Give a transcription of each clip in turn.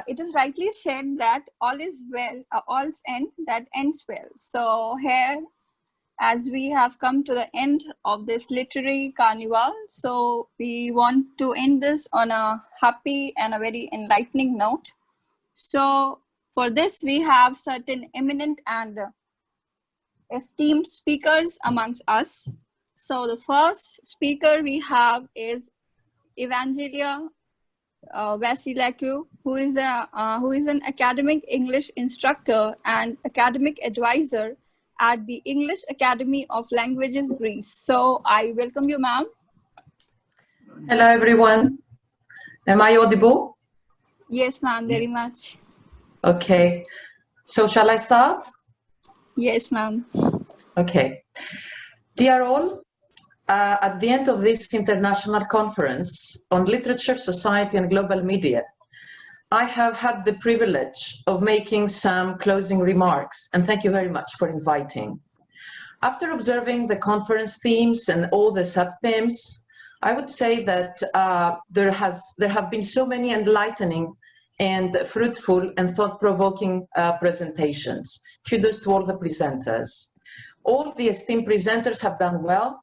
It is rightly said that all is well, all's end that ends well. So here, as we have come to the end of this literary carnival, so we want to end this on a happy and a very enlightening note. So for this, we have certain eminent and esteemed speakers amongst us. So the first speaker we have is Evangelia Vasilescu, who is an academic English instructor and academic advisor at the English Academy of Languages, Greece. So I welcome you, ma'am. Hello, everyone. Am I audible? Yes, ma'am, very much. Okay. So shall I start? Yes, ma'am. Okay. Dear all, at the end of this international conference on literature, society, and global media, I have had the privilege of making some closing remarks, and thank you very much for inviting. After observing the conference themes and all the sub-themes, I would say that there have been so many enlightening and fruitful and thought-provoking presentations. Kudos to all the presenters. All the esteemed presenters have done well,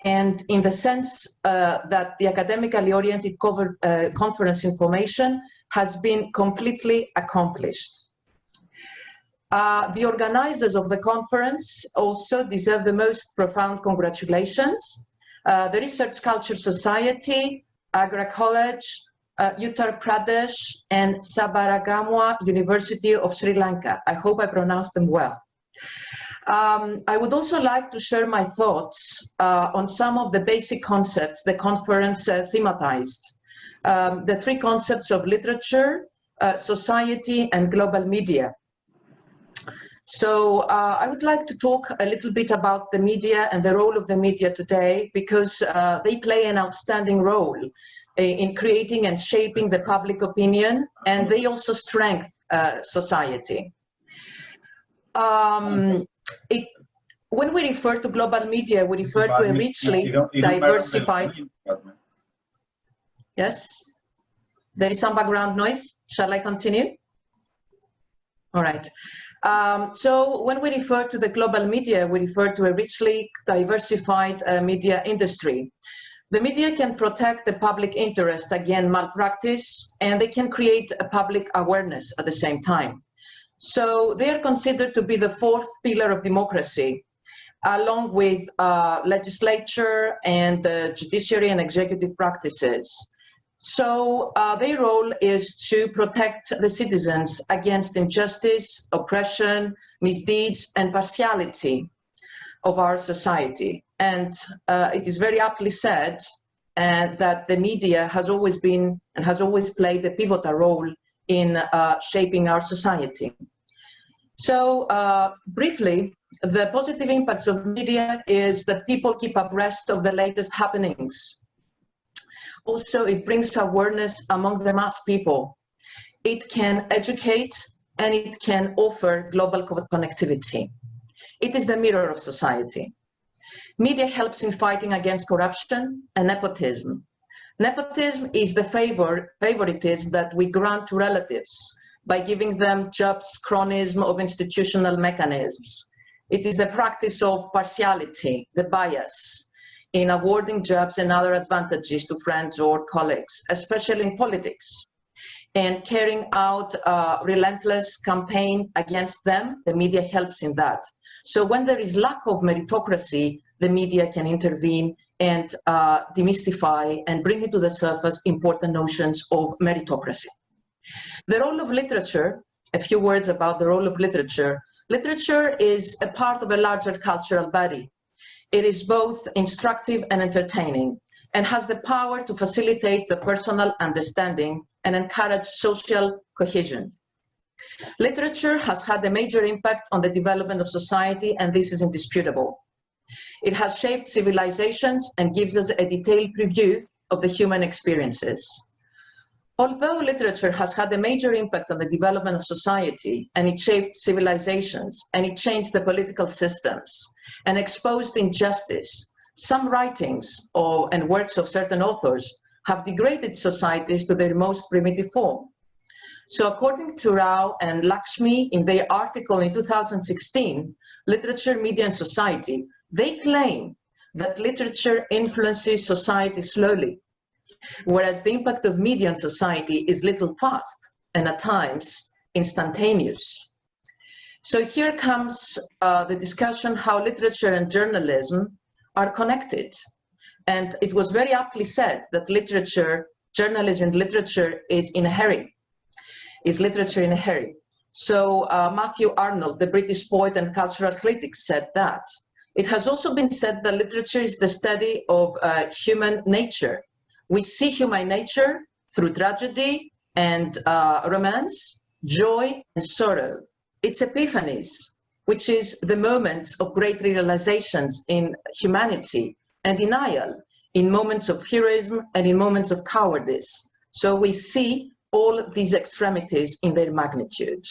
and in the sense that the academically oriented conference information has been completely accomplished. The organizers of the conference also deserve the most profound congratulations. The Research Culture Society, Agra College, Uttar Pradesh, and Sabaragamuwa University of Sri Lanka. I hope I pronounced them well. I would also like to share my thoughts on some of the basic concepts the conference thematized. The three concepts of literature, society, and global media. So I would like to talk a little bit about the media and the role of the media today, because they play an outstanding role in creating and shaping the public opinion, and they also strengthen society. When we refer to global media, we refer to a richly diversified... Yes? There is some background noise. Shall I continue? All right. So when we refer to the global media, we refer to a richly diversified media industry. The media can protect the public interest against malpractice, and they can create a public awareness at the same time. So they are considered to be the fourth pillar of democracy, along with legislature and judiciary and executive practices. So their role is to protect the citizens against injustice, oppression, misdeeds, and partiality of our society. And it is very aptly said that the media has always been and has always played a pivotal role in shaping our society. So briefly, the positive impacts of media is that people keep abreast of the latest happenings. Also, it brings awareness among the mass people. It can educate and it can offer global connectivity. It is the mirror of society. Media helps in fighting against corruption and nepotism. Nepotism is the favoritism that we grant to relatives by giving them jobs, chronism of institutional mechanisms. It is the practice of partiality, the bias, in awarding jobs and other advantages to friends or colleagues, especially in politics. And carrying out a relentless campaign against them, the media helps in that. So when there is lack of meritocracy, the media can intervene and demystify and bring into the surface important notions of meritocracy. The role of literature, a few words about the role of literature. Literature is a part of a larger cultural body. It is both instructive and entertaining, and has the power to facilitate the personal understanding and encourage social cohesion. Literature has had a major impact on the development of society, and this is indisputable. It has shaped civilizations and gives us a detailed preview of the human experiences. Although literature has had a major impact on the development of society, and it shaped civilizations, and it changed the political systems, and exposed injustice, some writings and works of certain authors have degraded societies to their most primitive form. So according to Rao and Lakshmi in their article in 2016, Literature, Media and Society, they claim that literature influences society slowly, whereas the impact of media on society is little fast and at times instantaneous. So here comes the discussion how literature and journalism are connected. And it was very aptly said that literature, journalism and literature is in a hurry, is literature in a hurry. So Matthew Arnold, the British poet and cultural critic, said that. It has also been said that literature is the study of human nature. We see human nature through tragedy and romance, joy and sorrow. It's epiphanies, which is the moments of great realizations in humanity, and denial in moments of heroism and in moments of cowardice. So we see all these extremities in their magnitude.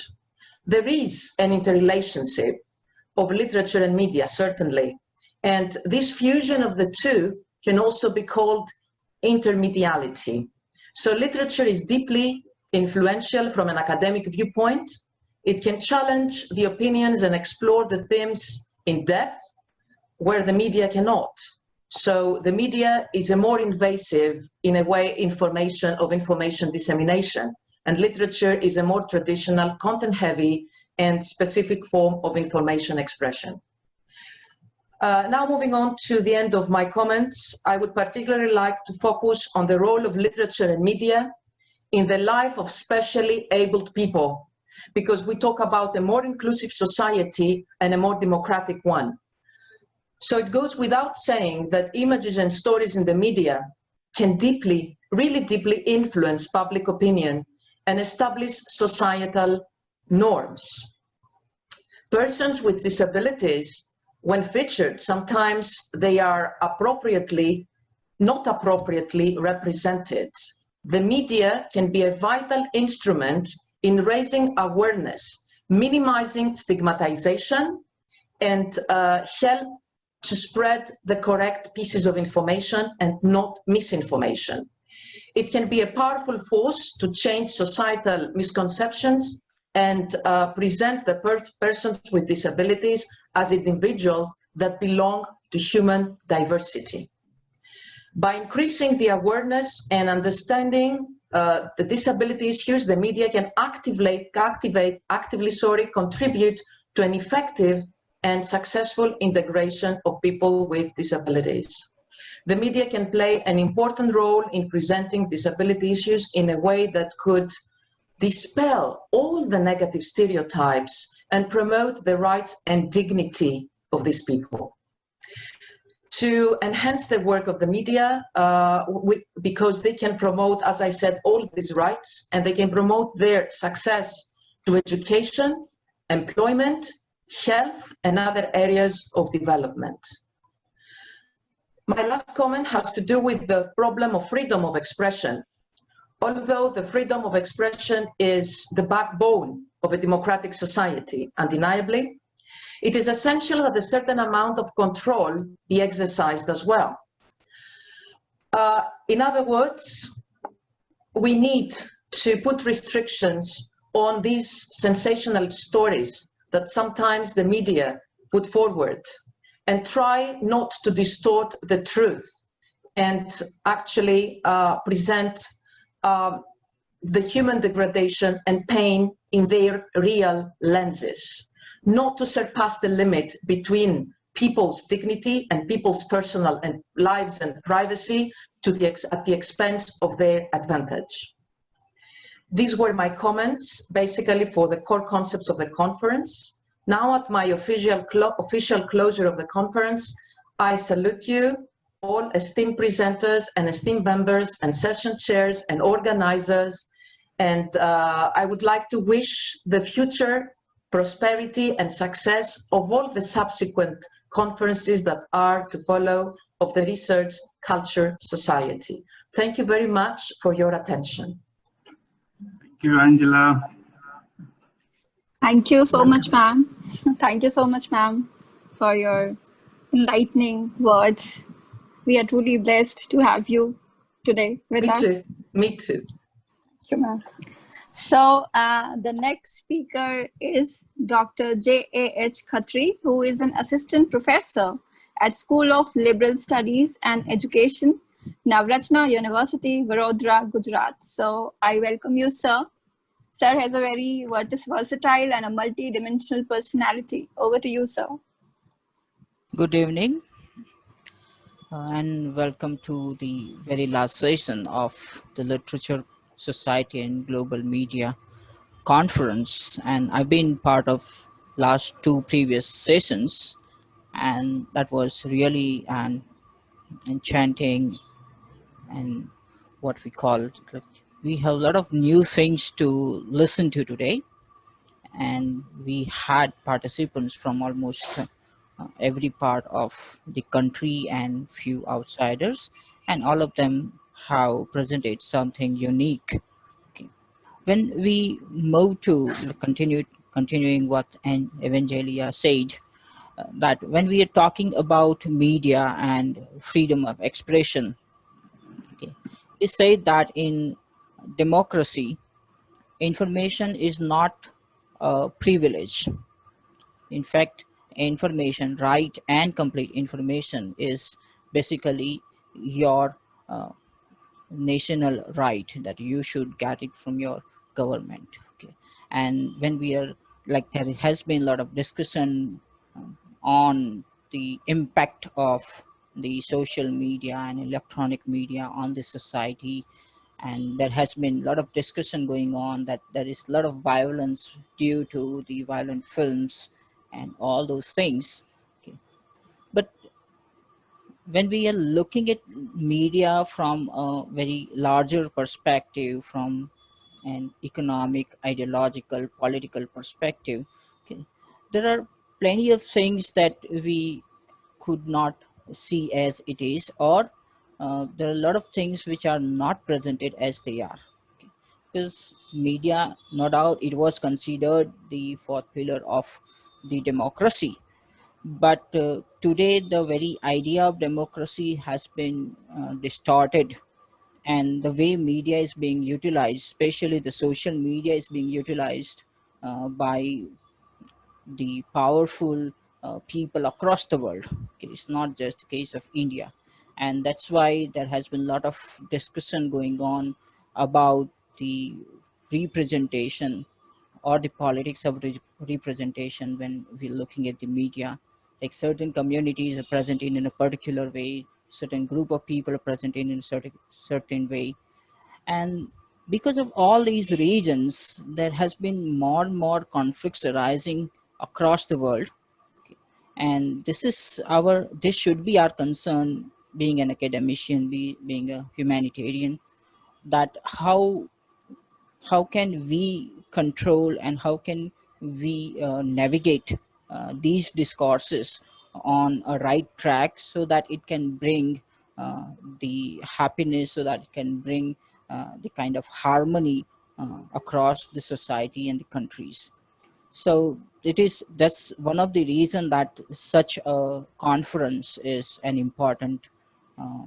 There is an interrelationship of literature and media, certainly. And this fusion of the two can also be called intermediality. So literature is deeply influential from an academic viewpoint. It can challenge the opinions and explore the themes in depth where the media cannot. So the media is a more invasive, in a way, information dissemination, and literature is a more traditional, content-heavy and specific form of information expression. Now moving on to the end of my comments, I would particularly like to focus on the role of literature and media in the life of specially abled people, because we talk about a more inclusive society and a more democratic one. So it goes without saying that images and stories in the media can deeply, really deeply influence public opinion and establish societal norms. Persons with disabilities, when featured, sometimes they are not appropriately represented. The media can be a vital instrument in raising awareness, minimizing stigmatization, and help to spread the correct pieces of information and not misinformation. It can be a powerful force to change societal misconceptions and present the persons with disabilities as individuals that belong to human diversity. By increasing the awareness and understanding the disability issues, the media can actively contribute to an effective and successful integration of people with disabilities. The media can play an important role in presenting disability issues in a way that could dispel all the negative stereotypes and promote the rights and dignity of these people. To enhance the work of the media, because they can promote, as I said, all of these rights, and they can promote their success to education, employment, health, and other areas of development. My last comment has to do with the problem of freedom of expression. Although the freedom of expression is the backbone of a democratic society, undeniably, it is essential that a certain amount of control be exercised as well. In other words, we need to put restrictions on these sensational stories that sometimes the media put forward, and try not to distort the truth and actually present the human degradation and pain in their real lenses, not to surpass the limit between people's dignity and people's personal and lives and privacy at the expense of their advantage. These were my comments, basically, for the core concepts of the conference. Now, at my official closure of the conference, I salute you, all esteemed presenters and esteemed members and session chairs and organizers. And I would like to wish the future prosperity and success of all the subsequent conferences that are to follow of the Research Culture Society. Thank you very much for your attention. Thank you, Angela. Thank you so much, ma'am. Thank you so much, ma'am, for your enlightening words. We are truly blessed to have you today with us. Me too. Thank you, ma'am. So the next speaker is Dr. J.A.H. Khatri, who is an assistant professor at School of Liberal Studies and Education, Navratna University, Vadodara, Gujarat. So I welcome you, sir. Sir has a very versatile and a multi-dimensional personality. Over to you, sir. Good evening and welcome to the very last session of the Literature Society and Global Media Conference. And I've been part of last two previous sessions, and that was really an enchanting and what we call like, we have a lot of new things to listen to today, and we had participants from almost every part of the country and few outsiders, and all of them have presented something unique. Okay. When we move to continuing what Evangelia said, that when we are talking about media and freedom of expression, okay, we say that in democracy, information is not a privilege. In fact, information, right and complete information, is basically your uh, national right that you should get it from your government. Okay, and when we are like there has been a lot of discussion on the impact of the social media and electronic media on the society, and there has been a lot of discussion going on that there is a lot of violence due to the violent films and all those things. Okay. But when we are looking at media from a very larger perspective, from an economic, ideological, political perspective, okay, there are plenty of things that we could not see as it is, or there are a lot of things which are not presented as they are. Okay. Because media, no doubt, it was considered the fourth pillar of the democracy, but today the very idea of democracy has been distorted, and the way media is being utilized, especially the social media, is being utilized by the powerful people across the world. Okay, it's not just the case of India, and that's why there has been a lot of discussion going on about the representation or the politics of representation. When we're looking at the media, like certain communities are presented in a particular way, certain group of people are presented in a certain way, and because of all these regions there has been more and more conflicts arising across the world. Okay. And this should be our concern, being an academician, being a humanitarian, that how can we control and how can we navigate these discourses on a right track, so that it can bring the happiness, so that it can bring the kind of harmony across the society and the countries. So that's one of the reason that such a conference is an important uh,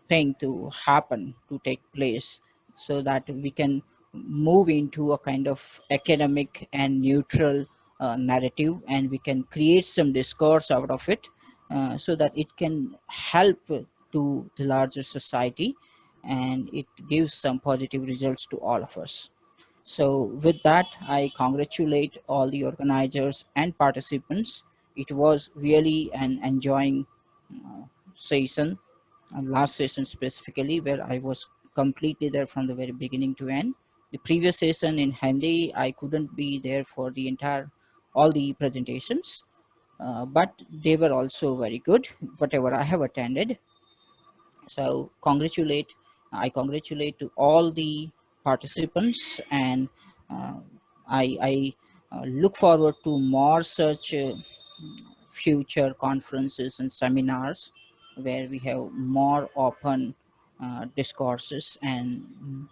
thing to happen, to take place, so that we can move into a kind of academic and neutral narrative, and we can create some discourse out of it, so that it can help to the larger society, and it gives some positive results to all of us. So with that, I congratulate all the organizers and participants. It was really an enjoying session, last session specifically, where I was completely there from the very beginning to end. The previous session in Hindi, I couldn't be there for the entire all the presentations, but they were also very good, whatever I have attended. So I congratulate to all the participants, and uh, I look forward to more such future conferences and seminars where we have more open discourses and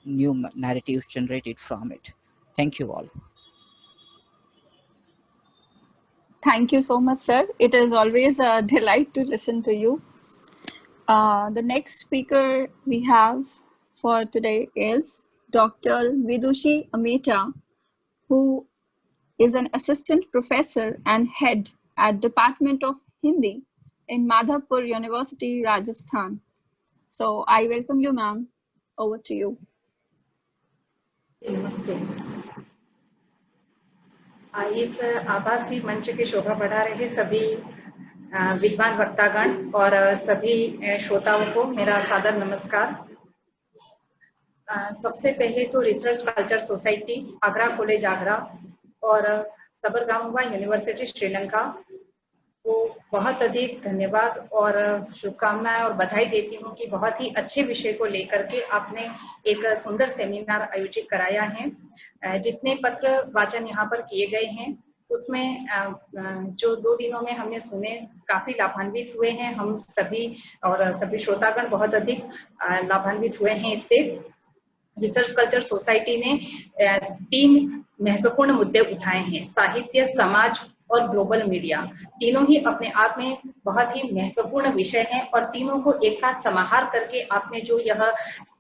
new narratives generated from it. Thank you all. Thank you so much, sir. It is always a delight to listen to you. The next speaker we have for today is Dr. Vidushi Ameta, who is an assistant professor and head at Department of Hindi in Madhapur University, Rajasthan. So I welcome you, ma'am. Over to you. नमस्ते। इस आभासी मंच की शोभा बढ़ा रहे सभी विद्वान वक्तागण और सभी श्रोताओं को मेरा सादर नमस्कार। सबसे पहले तो research culture society Agra college Agra और सबरगामुवा यूनिवर्सिटी श्रीलंका को बहुत अधिक धन्यवाद और शुभकामनाएं और बधाई देती हूँ कि बहुत ही अच्छे विषय को लेकर के आपने एक सुंदर सेमिनार आयोजित कराया है। जितने पत्र वाचन यहाँ पर किए गए हैं उसमें जो 2 दिनों में हमने सुने काफी लाभान्वित हुए हैं हम सभी और सभी श्रोतागण बहुत अधिक लाभान्वित हुए हैं इससे। रिसर्च कल्चर सोसाइटी ने 3 महत्वपूर्ण मुद्दे उठाए हैं, साहित्य, समाज और ग्लोबल मीडिया। तीनों ही अपने आप में बहुत ही महत्वपूर्ण विषय हैं और तीनों को एक साथ समाहार करके आपने जो यह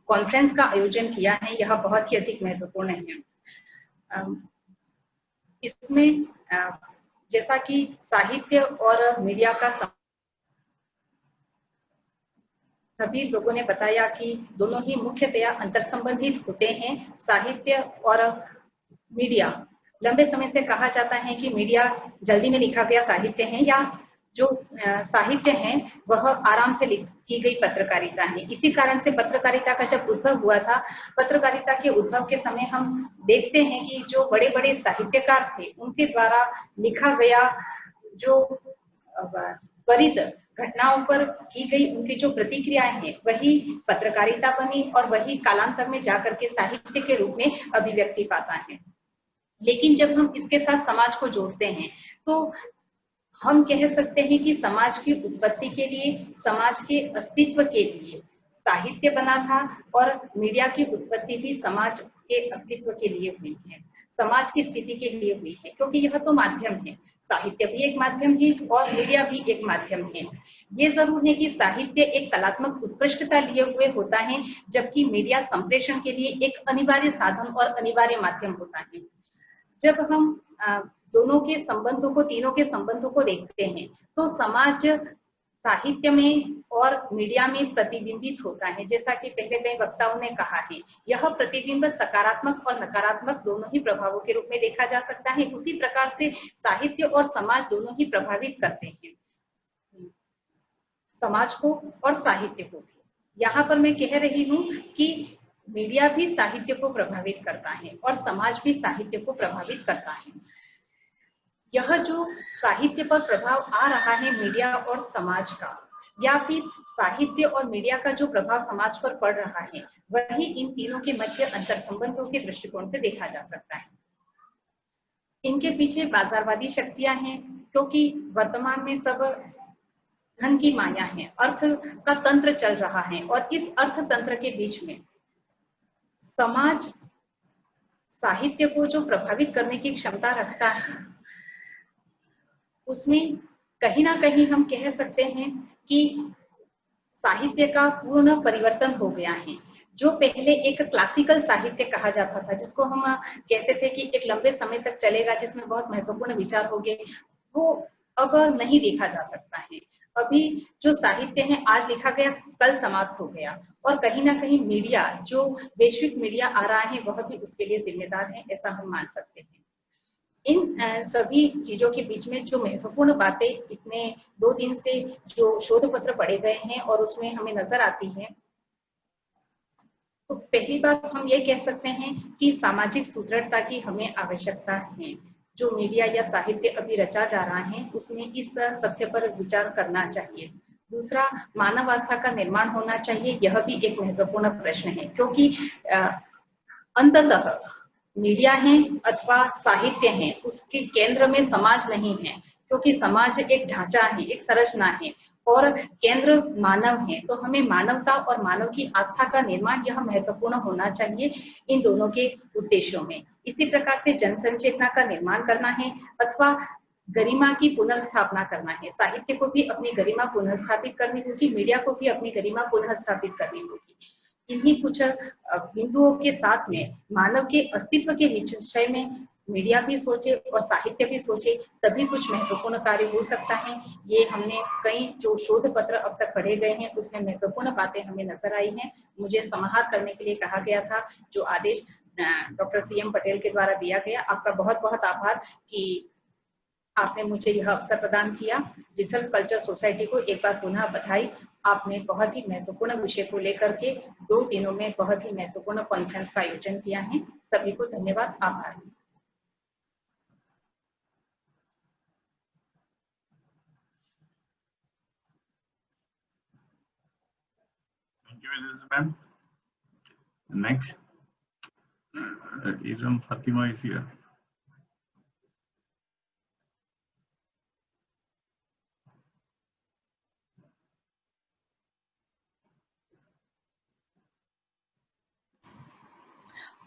कॉन्फ्रेंस का आयोजन किया है यह बहुत ही अधिक महत्वपूर्ण है। इसमें जैसा कि साहित्य और मीडिया का सभी लोगों ने बताया कि दोनों ही मुख्यतया अंतर संबंधित होते हैं। साहित्य और मीडिया, लंबे समय से कहा जाता है कि मीडिया जल्दी में लिखा गया साहित्य है या जो साहित्य है वह आराम से की गई पत्रकारिता है। इसी कारण से पत्रकारिता का जब उद्भव हुआ था, पत्रकारिता के उद्भव के समय हम देखते हैं कि जो बड़े बड़े साहित्यकार थे उनके द्वारा लिखा गया जो त्वरित घटनाओं पर की गई उनकी जो प्रतिक्रियाएं हैं वही पत्रकारिता बनी और वही कालांतर में जाकर के साहित्य के रूप में अभिव्यक्ति पाता है। लेकिन जब हम इसके साथ समाज को जोड़ते हैं तो हम कह सकते हैं कि समाज की उत्पत्ति के लिए, समाज के अस्तित्व के लिए साहित्य बना था और मीडिया की उत्पत्ति भी समाज के अस्तित्व के लिए हुई है, समाज की स्थिति के लिए हुई है, क्योंकि यह तो माध्यम है। साहित्य भी एक माध्यम है और मीडिया भी एक माध्यम है। ये जरूर है कि साहित्य एक कलात्मक उत्कृष्टता लिए हुए होता है, जबकि मीडिया संप्रेषण के लिए एक अनिवार्य साधन और अनिवार्य माध्यम होता है। जब हम दोनों के संबंधों को, तीनों के संबंधों को देखते हैं तो समाज साहित्य में और मीडिया में प्रतिबिंबित होता है। जैसा कि पहले कई वक्ताओं ने कहा है, यह प्रतिबिंब सकारात्मक और नकारात्मक दोनों ही प्रभावों के रूप में देखा जा सकता है। उसी प्रकार से साहित्य और समाज दोनों ही प्रभावित करते हैं समाज को और साहित्य को भी। यहाँ पर मैं कह रही हूँ कि मीडिया भी साहित्य को प्रभावित करता है और समाज भी साहित्य को प्रभावित करता है। यह जो साहित्य पर प्रभाव आ रहा है मीडिया और समाज का, या फिर साहित्य और मीडिया का जो प्रभाव समाज पर पड़ रहा है, वही इन तीनों के मध्य अंतर संबंधों के दृष्टिकोण से देखा जा सकता है। इनके पीछे बाजारवादी शक्तियां हैं, क्योंकि वर्तमान में सब धन की माया है, अर्थ का तंत्र चल रहा है और इस अर्थतंत्र के बीच में समाज साहित्य को जो प्रभावित करने की क्षमता रखता है उसमें कहीं ना कहीं हम कह सकते हैं कि साहित्य का पूर्ण परिवर्तन हो गया है। जो पहले एक क्लासिकल साहित्य कहा जाता था, जिसको हम कहते थे कि एक लंबे समय तक चलेगा, जिसमें बहुत महत्वपूर्ण विचार होंगे, वो अब नहीं देखा जा सकता है। अभी जो साहित्य है आज लिखा गया कल समाप्त हो गया, और कहीं ना कहीं मीडिया, जो वैश्विक मीडिया आ रहा है, वह भी उसके लिए जिम्मेदार है, ऐसा हम मान सकते हैं। इन सभी चीजों के बीच में जो महत्वपूर्ण बातें इतने 2 दिन से जो शोध पत्र पढ़े गए हैं और उसमें हमें नजर आती है, तो पहली बात हम ये कह सकते हैं कि सामाजिक सुदृढ़ता की हमें आवश्यकता है। जो मीडिया या साहित्य अभी रचा जा रहा है उसमें इस तथ्य पर विचार करना चाहिए। दूसरा, मानव आस्था का निर्माण होना चाहिए, यह भी एक महत्वपूर्ण प्रश्न है, क्योंकि अंततः मीडिया है अथवा साहित्य है, उसके केंद्र में समाज नहीं है, क्योंकि समाज एक ढांचा है, एक संरचना है और केंद्र मानव है। तो हमें मानवता और मानव की आस्था का निर्माण यह महत्वपूर्ण होना चाहिए इन दोनों के उद्देश्यों में। इसी प्रकार से जन संचेतना का निर्माण करना है अथवा गरिमा की पुनर्स्थापना करना है। साहित्य को भी अपनी गरिमा पुनर्स्थापित करनी होगी, मीडिया को भी अपनी गरिमा पुनर्स्थापित करनी होगी। इन्हीं कुछ बिंदुओं के साथ में मानव के अस्तित्व के विषय में मीडिया भी सोचे और साहित्य भी सोचे, तभी कुछ महत्वपूर्ण कार्य हो सकता है। ये हमने कई जो शोध पत्र अब तक पढ़े गए हैं उसमें महत्वपूर्ण बातें हमें नजर आई हैं। मुझे समाहार करने के लिए कहा गया था, जो आदेश डॉक्टर CM पटेल के द्वारा दिया गया। आपका बहुत बहुत आभार कि आपने मुझे यह अवसर प्रदान किया। रिसर्च कल्चर सोसाइटी को एक बार पुनः बधाई। आपने बहुत ही महत्वपूर्ण विषय को लेकर के 2 दिनों में बहुत ही महत्वपूर्ण कॉन्फ्रेंस का आयोजन किया है। सभी को धन्यवाद, आभार। Thank you, Mrs. Ma'am. Next, Isam Fatima is here.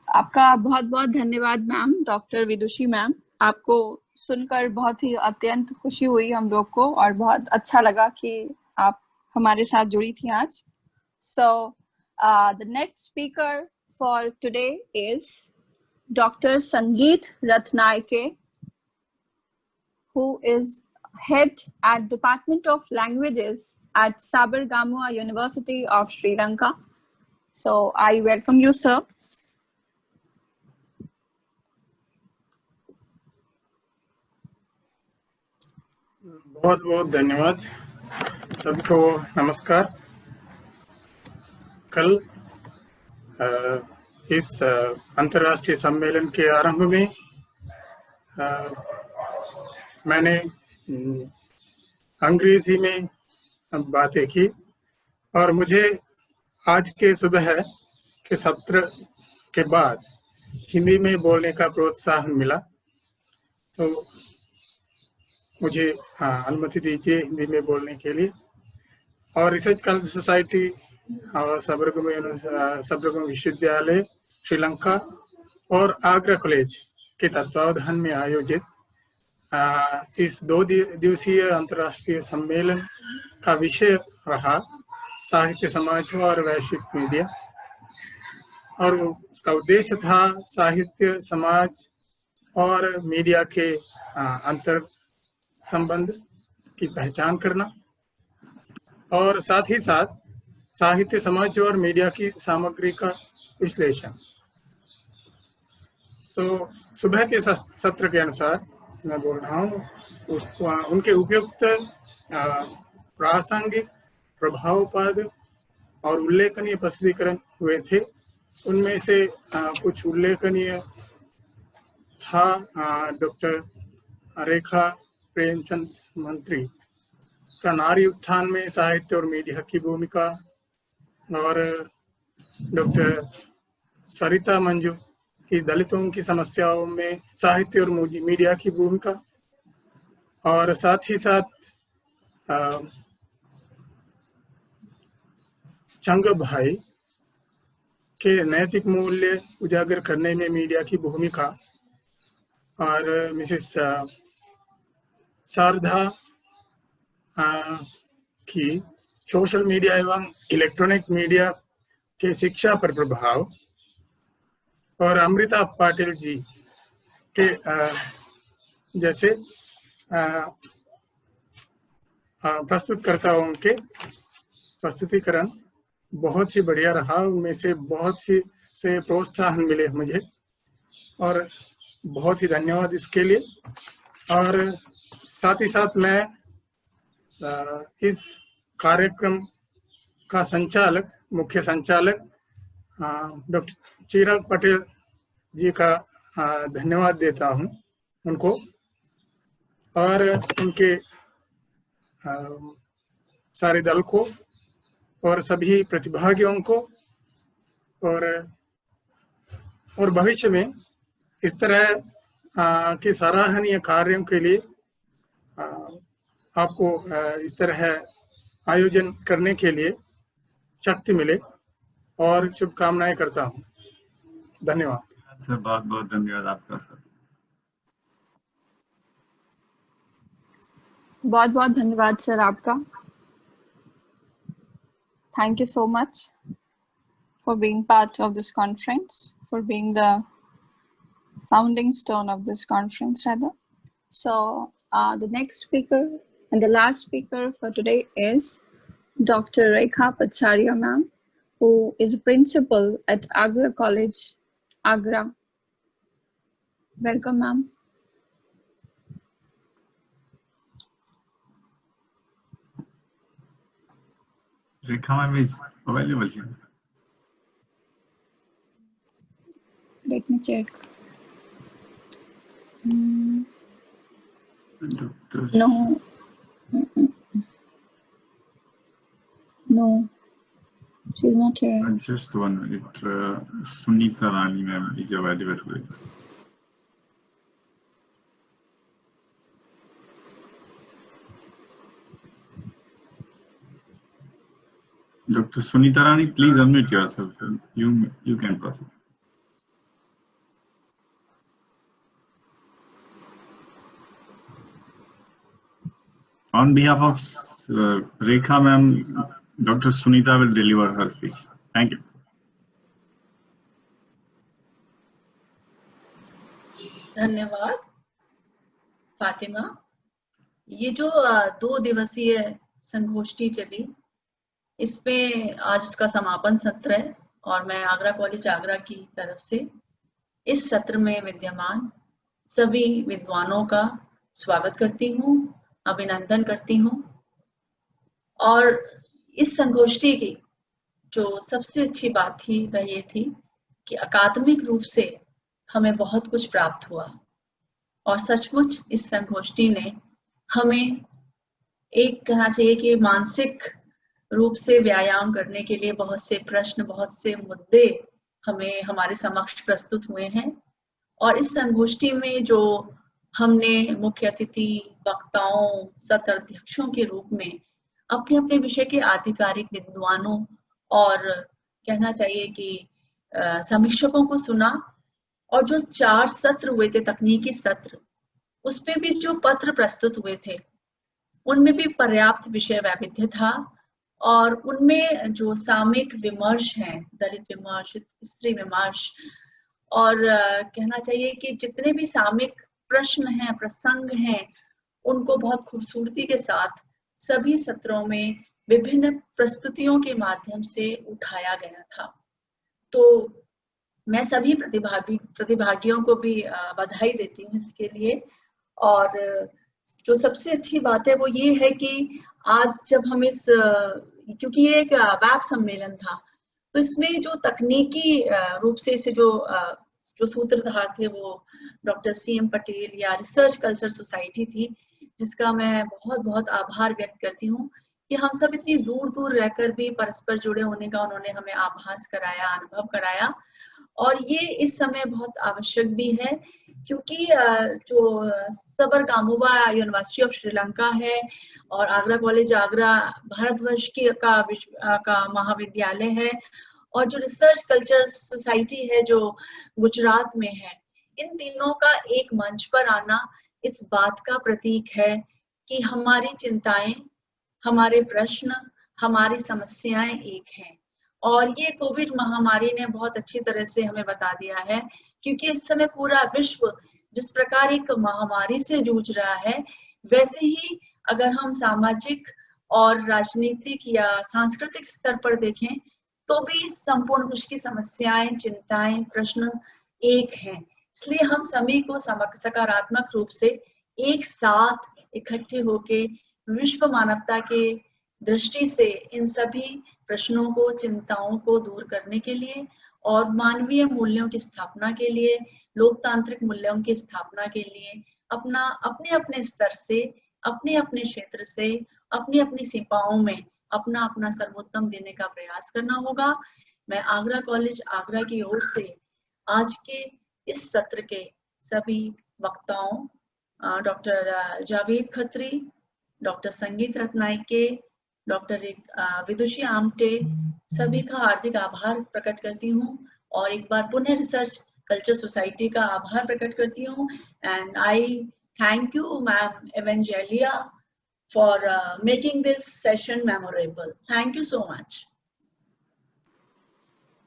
आपका बहुत बहुत धन्यवाद मैम, डॉक्टर विदुषी मैम। आपको सुनकर बहुत ही अत्यंत खुशी हुई हम लोग को और बहुत अच्छा लगा कि आप हमारे साथ जुड़ी थी आज। So the next speaker for today is Dr. Sangeet Ratnaike, who is head at Department of Languages at Sabargamua University of Sri Lanka. So I welcome you, sir. बहुत बहुत धन्यवाद। सबको नमस्कार। कल इस अंतर्राष्ट्रीय सम्मेलन के आरंभ में मैंने अंग्रेजी में बातें की और मुझे आज के सुबह के सत्र के बाद हिंदी में बोलने का प्रोत्साहन मिला, तो मुझे अनुमति दीजिए हिंदी में बोलने के लिए। और रिसर्च कल्चर सोसाइटी और सबरगम विश्वविद्यालय श्रीलंका और आगरा कॉलेज के तत्वावधान में आयोजित इस 2 दिवसीय अंतर्राष्ट्रीय सम्मेलन का विषय रहा साहित्य, समाज और वैश्विक मीडिया। और उसका उद्देश्य था साहित्य, समाज और मीडिया के अंतर संबंध की पहचान करना और साथ ही साथ साहित्य, समाज और मीडिया की सामग्री का विश्लेषण। सुबह के सत्र के अनुसार मैं बोल रहा हूँ, उनके उपयुक्त प्रासंगिक, प्रभाववाद और उल्लेखनीय प्रस्तुतिकरण हुए थे। उनमें से कुछ उल्लेखनीय था डॉक्टर रेखा प्रेमचंद मंत्री का नारी उत्थान में साहित्य और मीडिया की भूमिका, और डॉक्टर सरिता मंजू की दलितों की समस्याओं में साहित्य और मीडिया की भूमिका, और साथ ही साथ चंग भाई के नैतिक मूल्य उजागर करने में मीडिया की भूमिका, और मिसेस शारदा की सोशल मीडिया एवं इलेक्ट्रॉनिक मीडिया के शिक्षा पर प्रभाव, और अमृता पाटिल जी के जैसे प्रस्तुतकर्ताओं के प्रस्तुतिकरण बहुत ही बढ़िया रहा। उनमें से बहुत से प्रोत्साहन मिले मुझे और बहुत ही धन्यवाद इसके लिए। और साथ ही साथ मैं इस कार्यक्रम का संचालक, मुख्य संचालक डॉक्टर चिराग पटेल जी का धन्यवाद देता हूं उनको, और उनके सारे दल को और सभी प्रतिभागियों को, और भविष्य में इस तरह के सराहनीय कार्यों के लिए आपको इस तरह आयोजन करने के लिए शक्ति मिले और शुभकामनाएं करता हूं। धन्यवाद सर, बहुत बहुत धन्यवाद आपका सर। बहुत बहुत धन्यवाद सर आपका। Thank you so much. for being part of this conference, for being the founding stone of this conference, rather. So the next speaker and the last speaker for today is Dr. Rekha Patsaria ma'am, who is a principal at Agra College, Agra. Welcome, ma'am. Rekha ma'am is available here. Let me check. Dr. No. No, she's not here. Just one minute. Sunita Rani ma'am is available today. Dr. Sunita Rani, please unmute yourself. You can proceed. On behalf of Rekha ma'am, Dr. Sunita will deliver her speech. Thank you. धन्यवाद फातिमा। ये जो 2 दिवसीय संगोष्ठी चली, इसमें आज उसका समापन सत्र है और मैं आगरा कॉलेज आगरा की तरफ से इस सत्र में विद्यमान सभी विद्वानों का स्वागत करती हूँ, अभिनंदन करती हूँ। और इस संगोष्ठी की जो सबसे अच्छी बात थी वह ये थी कि अकादमिक रूप से हमें बहुत कुछ प्राप्त हुआ और सचमुच इस संगोष्ठी ने हमें एक कहना चाहिए कि मानसिक रूप से व्यायाम करने के लिए बहुत से प्रश्न, बहुत से मुद्दे हमें हमारे समक्ष प्रस्तुत हुए हैं। और इस संगोष्ठी में जो हमने मुख्य अतिथि, वक्ताओं, सत्र अध्यक्षों के रूप में अपने अपने विषय के आधिकारिक विद्वानों और कहना चाहिए कि समीक्षकों को सुना। और जो 4 सत्र हुए थे, तकनीकी सत्र, उसमें भी जो पत्र प्रस्तुत हुए थे उनमें भी पर्याप्त विषय वैविध्य था। और उनमें जो सामयिक विमर्श हैं, दलित विमर्श, स्त्री विमर्श, और कहना चाहिए कि जितने भी सामयिक प्रश्न हैं, प्रसंग हैं, उनको बहुत खूबसूरती के साथ सभी सत्रों में विभिन्न प्रस्तुतियों के माध्यम से उठाया गया था। तो मैं सभी प्रतिभागियों को भी बधाई देती हूँ इसके लिए। और जो सबसे अच्छी बात है वो ये है कि आज जब हम क्योंकि ये एक वेब सम्मेलन था, तो इसमें जो तकनीकी रूप से इसे जो सूत्रधार थे वो डॉक्टर CM पटेल या रिसर्च कल्चर सोसाइटी थी, जिसका मैं बहुत बहुत आभार व्यक्त करती हूँ कि हम सब इतनी दूर दूर रहकर भी परस्पर जुड़े होने का उन्होंने हमें आभास कराया, अनुभव कराया। और ये इस समय बहुत आवश्यक भी है क्योंकि जो सबरकामुवा यूनिवर्सिटी ऑफ श्रीलंका है और आगरा कॉलेज आगरा भारतवर्ष का महाविद्यालय है, और जो रिसर्च कल्चर सोसाइटी है जो गुजरात में है, इन तीनों का एक मंच पर आना इस बात का प्रतीक है कि हमारी चिंताएं, हमारे प्रश्न, हमारी समस्याएं एक हैं। और ये कोविड महामारी ने बहुत अच्छी तरह से हमें बता दिया है, क्योंकि इस समय पूरा विश्व जिस प्रकार एक महामारी से जूझ रहा है, वैसे ही अगर हम सामाजिक और राजनीतिक या सांस्कृतिक स्तर पर देखें तो भी संपूर्ण विश्व की समस्याएं, चिंताएं, प्रश्न एक हैं। इसलिए हम सभी को सकारात्मक रूप से एक साथ इकट्ठे होके विश्व मानवता के दृष्टि से इन सभी प्रश्नों को, चिंताओं को दूर करने के लिए और मानवीय मूल्यों की स्थापना के लिए, लोकतांत्रिक मूल्यों की स्थापना के लिए अपने अपने स्तर से, अपने अपने क्षेत्र से, अपनी अपनी सीमाओं में अपना अपना सर्वोत्तम देने का प्रयास करना होगा। मैं आगरा कॉलेज आगरा की ओर से आज के इस सत्र के सभी वक्ताओं, डॉक्टर जावेद खत्री, डॉक्टर संगीत रत्नायके, डॉक्टर विदुषी आमटे, सभी का हार्दिक आभार प्रकट करती हूँ और एक बार पुनः रिसर्च कल्चर सोसाइटी का आभार प्रकट करती हूँ। And I thank you ma'am Evangelia for making this session memorable. Thank you so much.